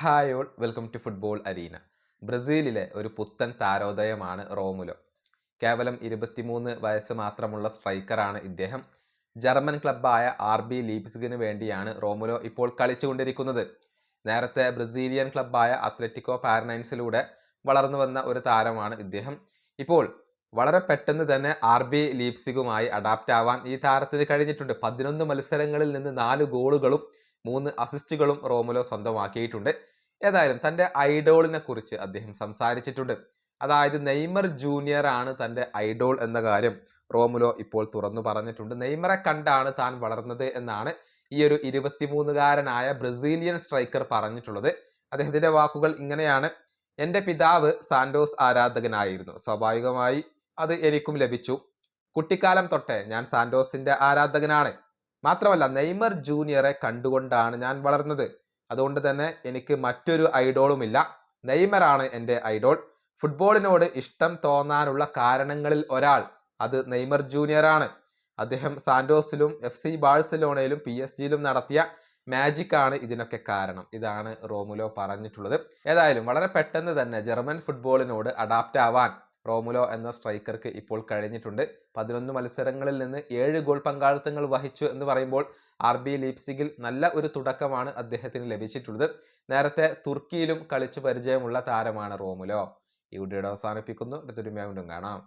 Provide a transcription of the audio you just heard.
Hi all welcome to football arena. ബ്രസീലിലെ ഒരു പുത്തൻ താരോദയമാണ് റോമുലോ. കേവലം 23 വയസ്സ് മാത്രമുള്ള സ്ട്രൈക്കറാണ് ഇദ്ദേഹം. ജർമ്മൻ ക്ലബ്ബായ RB ലീപ്സിഗിന് വേണ്ടിയാണ് റോമുലോ ഇപ്പോൾ കളിച്ചുകൊണ്ടിരിക്കുന്നത്. നേരത്തെ ബ്രസീലിയൻ ക്ലബ്ബായ അത്ലറ്റിക്കോ പാരനൈൻസിലൂടെ വളർന്നു വന്ന ഒരു താരമാണ് ഇദ്ദേഹം. ഇപ്പോൾ വളരെ പെട്ടെന്ന് തന്നെ RB ലീപ്സിഗുമായി അഡാപ്റ്റ് ആവാൻ ഈ താരത്തിന് കഴിഞ്ഞിട്ടുണ്ട്. 11 മത്സരങ്ങളിൽ നിന്ന് 4 ഗോളുകളും 3 അസിസ്റ്റുകളും റോമുലോ സ്വന്തമാക്കിയിട്ടുണ്ട്. ഏതായാലും തൻ്റെ ഐഡോളിനെ കുറിച്ച് അദ്ദേഹം സംസാരിച്ചിട്ടുണ്ട്. അതായത് നെയ്മർ ജൂനിയർ ആണ് തൻ്റെ ഐഡോൾ എന്ന കാര്യം റോമുലോ ഇപ്പോൾ തുറന്നു പറഞ്ഞിട്ടുണ്ട്. നെയ്മറെ കണ്ടാണ് താൻ വളർന്നത് എന്നാണ് ഈ ഒരു 23-കാരനായ ബ്രസീലിയൻ സ്ട്രൈക്കർ പറഞ്ഞിട്ടുള്ളത്. അദ്ദേഹത്തിന്റെ വാക്കുകൾ ഇങ്ങനെയാണ്: എൻ്റെ പിതാവ് സാന്റോസ് ആരാധകനായിരുന്നു. സ്വാഭാവികമായി അത് എനിക്കും ലഭിച്ചു. കുട്ടിക്കാലം തൊട്ടേ ഞാൻ സാന്റോസിന്റെ ആരാധകനാണ്. മാത്രമല്ല നെയ്മർ ജൂനിയറെ കണ്ടുകൊണ്ടാണ് ഞാൻ വളർന്നത്. അതുകൊണ്ട് തന്നെ എനിക്ക് മറ്റൊരു ഐഡോളുമില്ല. നെയ്മറാണ് എൻ്റെ ഐഡോൾ. ഫുട്ബോളിനോട് ഇഷ്ടം തോന്നാനുള്ള കാരണങ്ങളിൽ ഒരാൾ അത് നെയ്മർ ജൂനിയർ ആണ്. അദ്ദേഹം സാന്റോസിലും FC ബാഴ്സലോണയിലും PSG നടത്തിയ മാജിക് ആണ് ഇതിനൊക്കെ കാരണം. ഇതാണ് റോമുലോ പറഞ്ഞിട്ടുള്ളത്. ഏതായാലും വളരെ പെട്ടെന്ന് തന്നെ ജർമ്മൻ ഫുട്ബോളിനോട് അഡാപ്റ്റ് ആവാൻ റോമുലോ എന്ന സ്ട്രൈക്കർക്ക് ഇപ്പോൾ കഴിഞ്ഞിട്ടുണ്ട്. 11 മത്സരങ്ങളിൽ നിന്ന് 7 ഗോൾ പങ്കാളിത്തങ്ങൾ വഹിച്ചു എന്ന് പറയുമ്പോൾ RB ലീപ്സിഗിൽ നല്ല ഒരു തുടക്കമാണ് അദ്ദേഹത്തിന് ലഭിച്ചിട്ടുള്ളത്. നേരത്തെ തുർക്കിയിലും കളിച്ചു പരിചയമുള്ള താരമാണ് റോമുലോ. ഈ വീഡിയോ അവസാനിപ്പിക്കുന്നു. അടുത്തൊരു വീണ്ടും കാണാം.